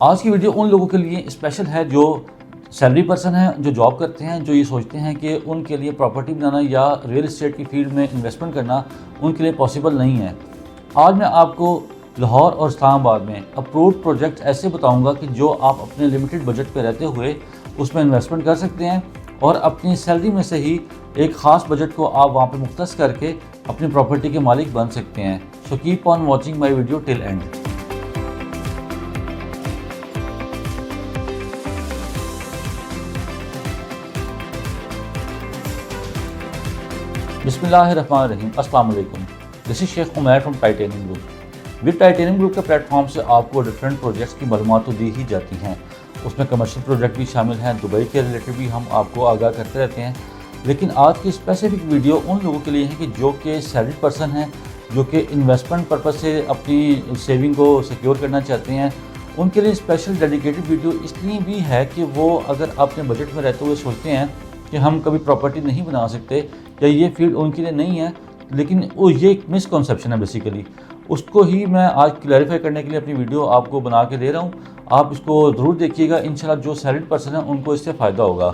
आज की वीडियो उन लोगों के लिए स्पेशल है जो सैलरी पर्सन हैं, जो जॉब करते हैं, जो ये सोचते हैं कि उनके लिए प्रॉपर्टी बनाना या रियल एस्टेट की फील्ड में इन्वेस्टमेंट करना उनके लिए पॉसिबल नहीं है। आज मैं आपको लाहौर और इस्लामाबाद में अप्रूव्ड प्रोजेक्ट ऐसे बताऊंगा कि जो आप अपने लिमिटेड बजट पे रहते हुए उसमें इन्वेस्टमेंट कर सकते हैं और अपनी सैलरी में से ही एक ख़ास बजट को आप वहाँ पर मुख्तस करके अपनी प्रॉपर्टी के मालिक बन सकते हैं। So keep on watching my video till end. बिस्मिल्लाहिर्रहमानिर्रहीम, अस्सलाम वालेकुम। This is Sheikh Umair from titanium group. With titanium group के प्लेटफॉर्म से आपको डिफरेंट प्रोजेक्ट्स की मालूमात तो दी ही जाती हैं, उसमें कमर्शियल प्रोजेक्ट भी शामिल हैं, दुबई के रिलेटेड भी हम आपको आगाह करते रहते हैं। लेकिन आज की स्पेसिफिक वीडियो उन लोगों के लिए है कि जो कि सैलरीड पर्सन हैं, जो कि इन्वेस्टमेंट पर्पज़ से अपनी सेविंग को सिक्योर करना चाहते हैं। उनके लिए स्पेशल डेडिकेटेड वीडियो इसलिए भी है कि वो अगर अपने बजट में रहते हुए सोचते हैं कि हम कभी प्रॉपर्टी नहीं बना सकते या ये फील्ड उनके लिए नहीं है, लेकिन वो ये एक मिसकॉन्सेप्शन है बेसिकली, उसको ही मैं आज क्लैरिफाई करने के लिए अपनी वीडियो आपको बना के दे रहा हूँ। आप इसको ज़रूर देखिएगा, इंशाल्लाह जो सैलरीड पर्सन है उनको इससे फ़ायदा होगा।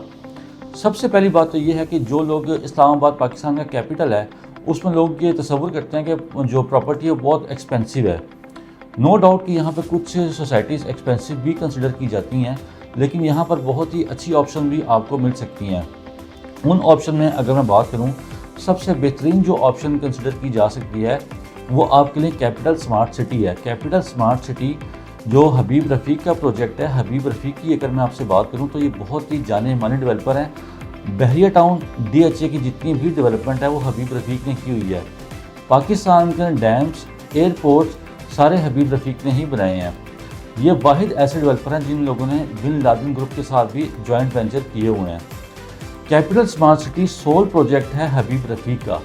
सबसे पहली बात तो ये है कि जो लोग इस्लामाबाद पाकिस्तान का कैपिटल है उसमें लोग ये तसव्वुर करते हैं कि जो प्रॉपर्टी है बहुत एक्सपेंसिव है। नो डाउट कि यहाँ पर कुछ सोसाइटीज़ एक्सपेंसिव भी कंसिडर की जाती हैं, लेकिन यहाँ पर बहुत ही अच्छी ऑप्शन भी आपको मिल सकती हैं। उन ऑप्शन में अगर मैं बात करूं, सबसे बेहतरीन जो ऑप्शन कंसिडर की जा सकती है वो आपके लिए कैपिटल स्मार्ट सिटी है। कैपिटल स्मार्ट सिटी जो हबीब रफ़ीक का प्रोजेक्ट है, हबीब रफ़ीक की अगर मैं आपसे बात करूं तो ये बहुत ही जाने माने डेवलपर हैं। बहरिया टाउन DHA की जितनी भी डेवलपमेंट है वो हबीब रफ़ीक ने की हुई है। पाकिस्तान के डैम्स, एयरपोर्ट्स सारे हबीब रफ़ीक ने ही बनाए हैं। ये वाहिद ऐसे डेवलपर हैं जिन लोगों ने बिन लादेन ग्रुप के साथ भी जॉइंट वेंचर किए हुए हैं। Capital smart city sole project है हबीब रफ़ीक का,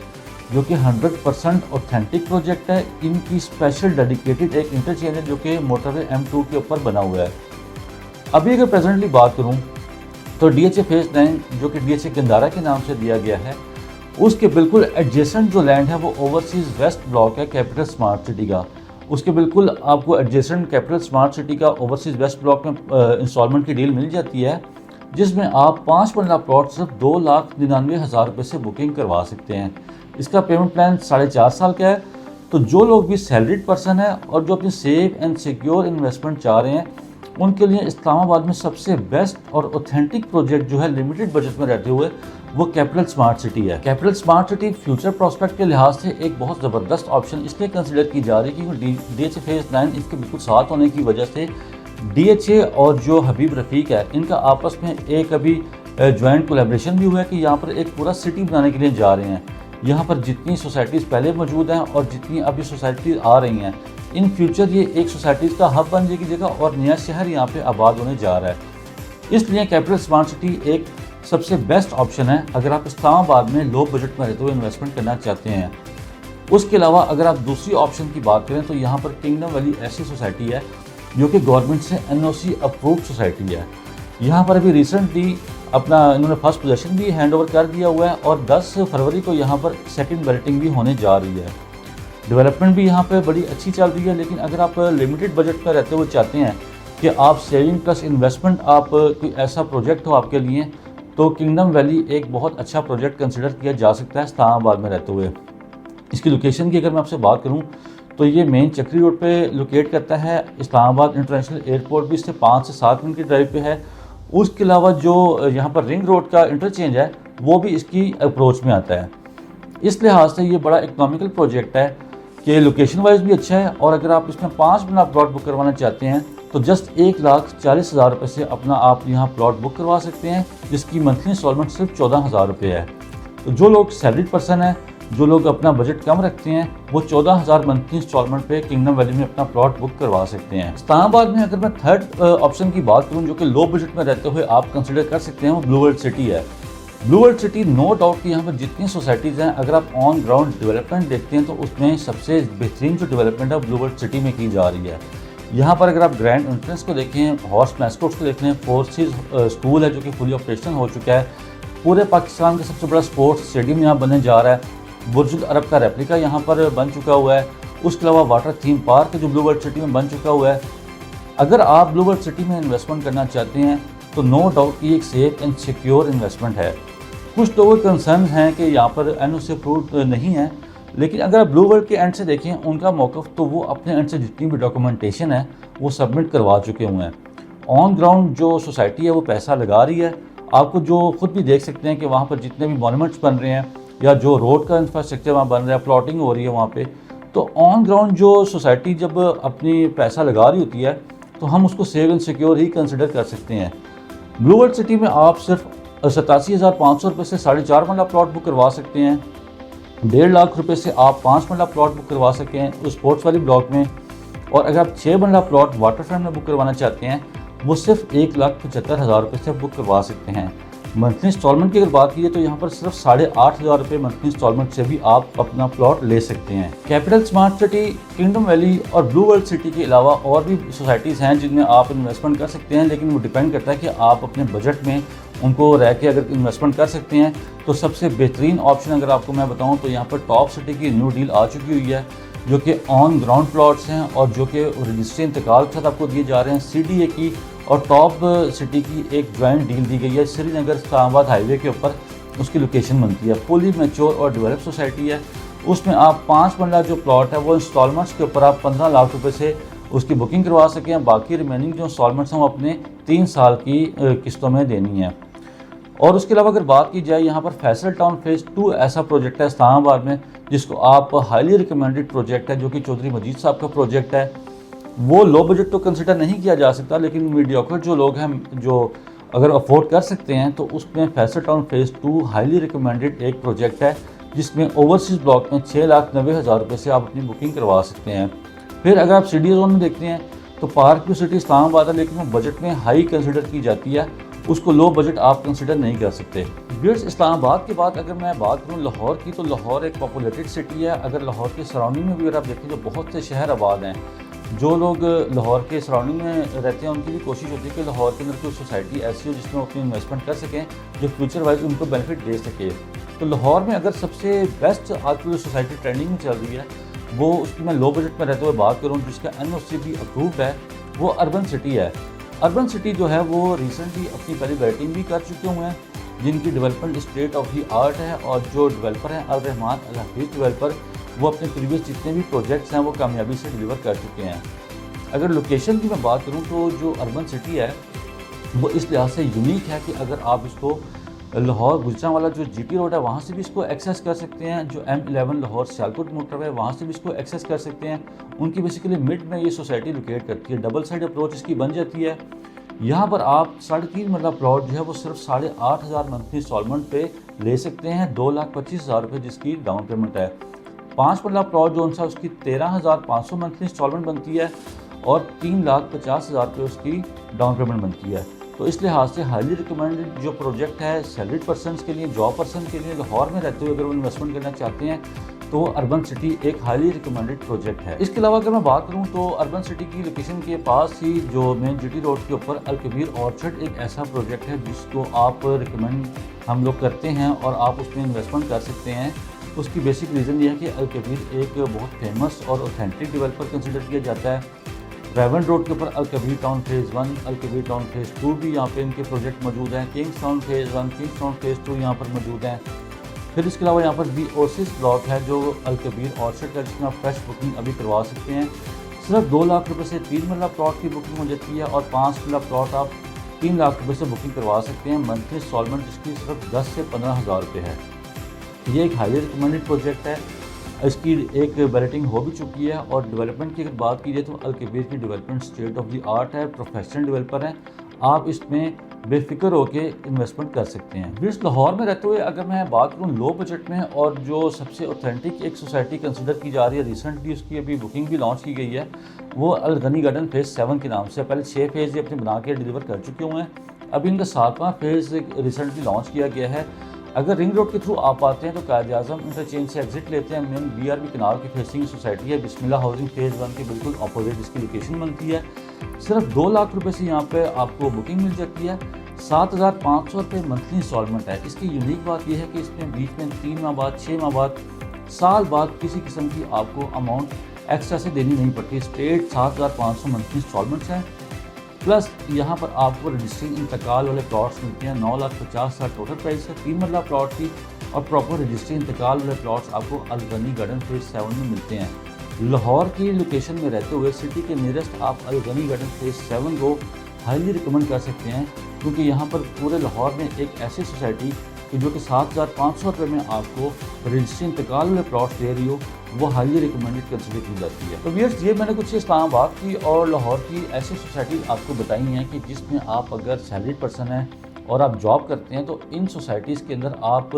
जो कि 100% ऑथेंटिक प्रोजेक्ट है। इनकी स्पेशल डेडिकेटेड एक इंटरचेंज है जो कि मोटरवे M2 के ऊपर बना हुआ है। अभी अगर प्रेजेंटली बात करूं तो DHA फेज 9 जो कि DHA गंदारा के नाम से दिया गया है, उसके बिल्कुल एडजेसेंट जो लैंड है वो ओवरसीज़ वेस्ट ब्लॉक है कैपिटल स्मार्ट सिटी का। उसके बिल्कुल आपको एडजेसेंट कैपिटल स्मार्ट सिटी का ओवरसीज़ वेस्ट ब्लॉक में इंस्टॉलमेंट की डील मिल जाती है, जिसमें आप 5 मरला प्लॉट सिर्फ 2,99,000 रुपये से बुकिंग करवा सकते हैं। इसका पेमेंट प्लान 4.5 साल का है। तो जो लोग भी सैलरीड पर्सन है और जो अपनी सेफ एंड सिक्योर इन्वेस्टमेंट चाह रहे हैं, उनके लिए इस्लामाबाद में सबसे बेस्ट और ऑथेंटिक प्रोजेक्ट जो है लिमिटेड बजट में रहते हुए वो कैपिटल स्मार्ट सिटी है। Capital smart city future prospect के लिहाज से एक बहुत ज़बरदस्त ऑप्शन इसलिए कंसिडर की जा रही है क्योंकि DHA फेज 9 इसके बिल्कुल साथ होने की वजह से DHA और जो हबीब रफ़ीक है इनका आपस में एक अभी जॉइंट कोलैबोरेशन भी हुआ है कि यहाँ पर एक पूरा सिटी बनाने के लिए जा रहे हैं। यहाँ पर जितनी सोसाइटीज़ पहले मौजूद हैं और जितनी अभी सोसाइटीज़ आ रही हैं, इन फ्यूचर ये एक सोसाइटीज़ का हब बन जाएगी जगह और नया शहर यहाँ पे आबाद होने जा रहा है। इसलिए कैपिटल स्मार्ट सिटी एक सबसे बेस्ट ऑप्शन है अगर आप इस्लामाबाद में लो बजट में रहते हुए इन्वेस्टमेंट करना चाहते हैं। उसके अलावा अगर आप दूसरी ऑप्शन की बात करें तो यहाँ पर किंगडम वैली ऐसी सोसाइटी है जो कि गवर्नमेंट से NOC अप्रूव्ड सोसाइटी है। यहाँ पर अभी रिसेंटली अपना इन्होंने फर्स्ट पोजीशन भी हैंड ओवर कर दिया हुआ है और 10 फरवरी को यहाँ पर सेकंड बैलेटिंग भी होने जा रही है। डेवलपमेंट भी यहाँ पे बड़ी अच्छी चल रही है। लेकिन अगर आप लिमिटेड बजट पर रहते हुए चाहते हैं कि आप सेविंग प्लस इन्वेस्टमेंट आप कोई ऐसा प्रोजेक्ट हो आपके लिए, तो किंगडम वैली एक बहुत अच्छा प्रोजेक्ट कंसिडर किया जा सकता है इस्लामाबाद में रहते हुए। इसकी लोकेशन की अगर मैं आपसे बात करूँ तो ये मेन चक्री रोड पे लोकेट करता है। इस्लामाबाद इंटरनेशनल एयरपोर्ट भी इससे 5 से 7 मिनट की ड्राइव पे है। उसके अलावा जो यहाँ पर रिंग रोड का इंटरचेंज है वो भी इसकी अप्रोच में आता है। इस लिहाज से ये बड़ा इकोनॉमिकल प्रोजेक्ट है कि लोकेशन वाइज भी अच्छा है। और अगर आप इसमें 5 मरला प्लॉट बुक करवाना चाहते हैं तो जस्ट 1,40,000 रुपये से अपना आप यहाँ प्लॉट बुक करवा सकते हैं, जिसकी मंथली इंस्टॉलमेंट सिर्फ 14,000 रुपये है। तो जो लोग सैलरीड पर्सन है, जो लोग अपना बजट कम रखते हैं, वो 14,000 मंथली इंस्टॉलमेंट पे किंगडम वैली में अपना प्लॉट बुक करवा सकते हैं। इस्लामाबाद में अगर मैं थर्ड ऑप्शन की बात करूं जो कि लो बजट में रहते हुए आप कंसिडर कर सकते हैं, वो ब्लू वर्ल्ड सिटी है। Blue world city no doubt कि यहाँ पर जितनी सोसाइटीज़ हैं, अगर आप ऑन ग्राउंड डेवलपमेंट देखते हैं तो उसमें सबसे बेहतरीन जो डेवलपमेंट है ब्लू वर्ल्ड सिटी में की जा रही है। यहाँ पर अगर आप ग्रैंड एंट्रेंस को देखें, हॉर्स मैस्कोट्स को देख लें, फोर्सेस स्कूल है जो कि फुली ऑपरेशनल हो चुका है। पूरे पाकिस्तान का सबसे बड़ा स्पोर्ट्स स्टेडियम यहाँ बनने जा रहा है। बुर्जुल अरब का रेप्लिका यहाँ पर बन चुका हुआ है। उसके अलावा वाटर थीम पार्क जो ब्लू वर्ल्ड सिटी में बन चुका हुआ है। अगर आप ब्लू वर्ल्ड सिटी में इन्वेस्टमेंट करना चाहते हैं तो नो डाउट ये एक सेफ एंड सिक्योर इन्वेस्टमेंट है। कुछ लोगों के कंसर्न हैं कि यहाँ पर एनओसी अप्रूव्ड नहीं है, लेकिन अगर आप ब्लू वर्ल्ड के एंड से देखें उनका मौक़िफ़, तो वो अपने एंड से जितनी भी डॉक्यूमेंटेशन है वो सबमिट करवा चुके हुए हैं। ऑन ग्राउंड जो सोसाइटी है वो पैसा लगा रही है। आपको जो खुद भी देख सकते हैं कि वहाँ पर जितने भी मॉन्यूमेंट्स बन रहे हैं या जो रोड का इंफ्रास्ट्रक्चर वहाँ बन रहा है, प्लॉटिंग हो रही है वहाँ पे, तो ऑन ग्राउंड जो सोसाइटी जब अपनी पैसा लगा रही होती है तो हम उसको save and secure he consider कर सकते हैं। ब्लू वर्ल्ड सिटी में आप सिर्फ 87,500 रुपये से 4.5 मरला प्लॉट बुक करवा सकते हैं। 1.5 लाख रुपए से आप 5 मरला प्लॉट बुक करवा सकते हैं उस स्पोर्ट्स वाली ब्लॉक में। और अगर आप 6 मरला प्लॉट वाटर फ्रंट में बुक करवाना चाहते हैं वो सिर्फ 1,75,000 रुपये से बुक करवा सकते हैं। मंथली इंस्टॉलमेंट की अगर बात की जाए तो यहाँ पर सिर्फ 8,500 रुपये मंथली इंस्टॉलमेंट से भी आप अपना प्लॉट ले सकते हैं। Capital smart city, kingdom valley और ब्लू वर्ल्ड सिटी के अलावा और भी सोसाइटीज़ हैं जिनमें आप इन्वेस्टमेंट कर सकते हैं, लेकिन वो डिपेंड करता है कि आप अपने बजट में उनको रह के अगर इन्वेस्टमेंट कर सकते हैं। तो सबसे बेहतरीन ऑप्शन अगर आपको मैं बताऊँ तो यहाँ पर टॉप सिटी की न्यू डील आ चुकी हुई है, जो कि ऑन ग्राउंड प्लॉट्स हैं और जो कि रजिस्ट्री इंतकाल के साथ आपको दिए जा रहे हैं। CDA की और टॉप सिटी की एक ज्वाइंट डील दी गई है श्रीनगर इस्लामाबाद हाईवे के ऊपर, उसकी लोकेशन बनती है। फुली मैच्योर और डेवलप सोसाइटी है। उसमें आप 5 मरला जो प्लॉट है वो इंस्टॉलमेंट्स के ऊपर आप 15 लाख रुपए से उसकी बुकिंग करवा सकें। बाकी रिमेनिंग जो इंस्टॉलमेंट्स हैं वो अपने 3 साल की किस्तों में देनी है। और उसके अलावा अगर बात की जाए यहाँ पर फैसल टाउन फेज़ 2 ऐसा प्रोजेक्ट है इस्लामाबाद में जिसको आप हाईली रिकमेंडेड प्रोजेक्ट है, जो कि चौधरी मजीद साहब का प्रोजेक्ट है। वो लो बजट तो कंसिडर नहीं किया जा सकता, लेकिन मीडियोकर जो लोग हैं जो अगर अफोर्ड कर सकते हैं तो उसमें Faisal town phase 2 highly recommended एक प्रोजेक्ट है जिसमें ओवरसीज़ ब्लॉक में 6,90,000 रुपये से आप अपनी बुकिंग करवा सकते हैं। फिर अगर आप CDA जोन में देखते हैं तो पार्क व्यू सिटी इस्लामाबाद है, लेकिन वो बजट में हाई कंसिडर की जाती है, उसको लो बजट आप कंसिडर नहीं कर सकते। व्यूअर्स, इस्लामाबाद के बाद अगर मैं बात करूँ लाहौर की, तो लाहौर एक पॉपुलेटेड सिटी है। अगर लाहौर के सराउंडिंग में भी अगर आप देखें तो बहुत से शहर आबाद हैं। जो लोग लाहौर के सराउंडिंग में रहते हैं उनकी भी कोशिश होती है कि लाहौर के अंदर कोई सोसाइटी ऐसी हो जिसमें वो अपनी इन्वेस्टमेंट कर सकें, जो फ्यूचर वाइज उनको बेनिफिट दे सके। तो लाहौर में अगर सबसे बेस्ट आजकल जो सोसाइटी ट्रेंडिंग में चल रही है वो उसकी मैं लो बजट में रहते हुए बात करूँ जिसका NOC भी अप्रूव्ड है, वो अर्बन सिटी है। अर्बन सिटी जो है वो रिसेंटली अपनी पहली बैटिंग भी कर चुके हुए हैं, जिनकी development state of the art है। और जो डेवलपर हैं अल रहमान अल हफीज़ डेवलपर, वो अपने प्रीवियस जितने भी प्रोजेक्ट्स हैं वो कामयाबी से डिलीवर कर चुके हैं। अगर लोकेशन की मैं बात करूं तो जो अर्बन सिटी है वो इस लिहाज से यूनिक है कि अगर आप इसको लाहौर गुजरांवाला जो GT रोड है वहाँ से भी इसको एक्सेस कर सकते हैं, जो M11 लाहौर सियालकोट मोटरवे है वहाँ से भी इसको एक्सेस कर सकते हैं। उनकी बेसिकली मिड में ये सोसाइटी लोकेट करती है, डबल साइड अप्रोच इसकी बन जाती है। यहाँ पर आप 3.5 मरला प्लॉट जो है वो सिर्फ 8,500 मंथली इंस्टॉलमेंट पे ले सकते हैं, 2,25,000 रुपये जिसकी डाउन पेमेंट है। 5 मरला प्लॉट जो उनसा उसकी 13,500 मंथली इंस्टॉलमेंट बनती है और 3,50,000 रुपये उसकी डाउन पेमेंट बनती है। तो इस लिहाज से हाईली रिकमेंडेड जो प्रोजेक्ट है सैलरीड पर्सनस के लिए, जॉब पर्सन के लिए, लाहौर में रहते हुए अगर वो इन्वेस्टमेंट करना चाहते हैं तो अर्बन सिटी एक हाईली रिकमेंडेड प्रोजेक्ट है। इसके अलावा अगर मैं बात करूं तो अर्बन सिटी की लोकेशन के पास ही जो मेन GT रोड के ऊपर अल कबीर ऑर्चर्ड एक ऐसा प्रोजेक्ट है जिसको आप रिकमेंड हम लोग करते हैं और आप उसमें इन्वेस्टमेंट कर सकते हैं। उसकी बेसिक रीज़न ये है कि अल कबीर एक बहुत फेमस और ऑथेंटिक डेवलपर कंसिडर किया जाता है। रेवन रोड के ऊपर अल कबीर टाउन फेज़ 1, अल कबीर टाउन फेज़ 2 भी यहाँ पे इनके प्रोजेक्ट मौजूद हैं। Kings town phase 1, Kings town phase 2 यहाँ पर मौजूद हैं। फिर इसके अलावा यहाँ पर दी ओसिस ब्लॉक है जो अल कबीर ऑर्चर्ड का, जिसमें आप फ्रेश बुकिंग अभी करवा सकते हैं। सिर्फ 2 लाख रुपये से 3 मरला प्लॉट की बुकिंग हो जाती है और 5 मरला प्लॉट आप 3 लाख रुपये से बुकिंग करवा सकते हैं। मंथली इंस्टॉलमेंट इसकी सिर्फ 10 से 15,000 रुपये है। ये एक हाईली रिकमेंडेड प्रोजेक्ट है। इसकी एक बैलेटिंग हो भी चुकी है। और डेवलपमेंट की अगर बात की जाए तो अल कबीर की development state of the art है, प्रोफेशनल डेवलपर हैं, आप इसमें बेफिक्र होकर इन्वेस्टमेंट कर सकते हैं। बीस लाहौर में रहते हुए अगर मैं बात करूँ लो बजट में और जो सबसे ऑथेंटिक एक सोसाइटी कंसिडर की जा रही है, रिसेंटली उसकी अभी बुकिंग भी लॉन्च की गई है, वो अल गनी गार्डन फेज़ 7 के नाम से। पहले 6 फेज़ ये अपने बना के डिलीवर कर चुके हुए हैं। अभी इनका 7वां फेज़ रिसेंटली लॉन्च किया गया है। अगर रिंग रोड के थ्रू आप आते हैं तो कायद आज़म इंटरचेंज से एग्जिट लेते हैं। मेन BRB कनाल की फेसिंग सोसाइटी है, बिस्मिल्लाह हाउसिंग फेज़ 1 के बिल्कुल अपोजिट इसकी लोकेशन बनती है। सिर्फ 2 लाख रुपए से यहाँ पे आपको बुकिंग मिल जाती है। 7,500 रुपये मंथली इंस्टॉलमेंट है। इसकी यूनिक बात यह है कि इसमें बीच में 3 माह बाद, 6 माह बाद, साल बाद किसी किस्म की आपको अमाउंट एक्स्ट्रा से देनी नहीं पड़ती। स्ट्रेट 7,500 मंथली इंस्टॉलमेंट्स हैं प्लस यहाँ पर आपको रजिस्ट्री इंतकाल वाले प्लॉट्स मिलते हैं। 9,50,000 टोटल प्राइस है 3 मरला प्लॉट की, और प्रॉपर रजिस्ट्री इंतकाल वाले प्लॉट्स आपको अल गनी गार्डन फेज 7 में मिलते हैं। लाहौर की लोकेशन में रहते हुए सिटी के नियरेस्ट आप अल गनी गार्डन फेज 7 को हाईली रिकमेंड कर सकते हैं, क्योंकि यहाँ पर पूरे लाहौर में एक ऐसी सोसाइटी कि जो कि 7,500 रुपये में आपको रजिस्ट्री इंतकाल वाले प्लॉट्स दे रही हो, वो हाईली रिकमेंडेड कंसिडर की जाती है। तो व्यूअर्स, ये मैंने कुछ इस्लामाबाद की और लाहौर की ऐसी सोसाइटी आपको बताई हैं कि जिसमें आप अगर सैलरीड पर्सन हैं और आप जॉब करते हैं तो इन सोसाइटीज़ के अंदर आप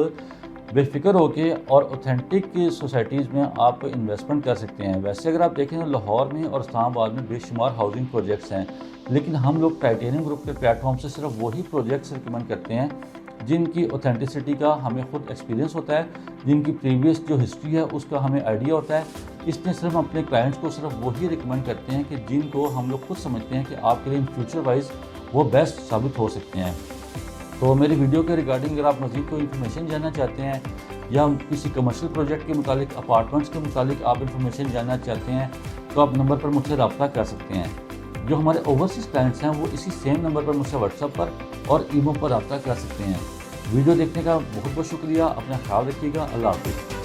बेफिक्र होके और ऑथेंटिक सोसाइटीज़ में आप इन्वेस्टमेंट कर सकते हैं। वैसे अगर आप देखें तो लाहौर में और इस्लामाबाद में बेशुमार हाउसिंग प्रोजेक्ट्स हैं, लेकिन हम लोग टाइटेनियम ग्रुप के प्लेटफॉर्म से सिर्फ वही प्रोजेक्ट्स रिकमेंड करते हैं जिनकी ऑथेंटिसिटी का हमें खुद एक्सपीरियंस होता है, जिनकी प्रीवियस जो हिस्ट्री है उसका हमें आइडिया होता है। इसमें सिर्फ हम अपने क्लाइंट्स को सिर्फ वही रिकमेंड करते हैं कि जिनको हम लोग खुद समझते हैं कि आपके लिए इन फ्यूचर वाइज वो बेस्ट साबित हो सकते हैं। तो मेरी वीडियो के रिगार्डिंग अगर आप मज़ीद कोई इन्फॉर्मेशन जानना चाहते हैं या किसी कमर्शियल प्रोजेक्ट के मुतालिक, अपार्टमेंट्स के मुतालिक आप इन्फॉर्मेशन जानना चाहते हैं, तो आप नंबर पर मुझसे रब्ता कर सकते हैं। जो हमारे ओवरसीज़ क्लाइंट्स हैं वो इसी सेम नंबर पर मुझसे व्हाट्सएप पर और ईमो पर रब्ता कर सकते हैं। वीडियो देखने का बहुत बहुत शुक्रिया। अपना ख्याल रखिएगा। अल्लाह हाफ़िज़।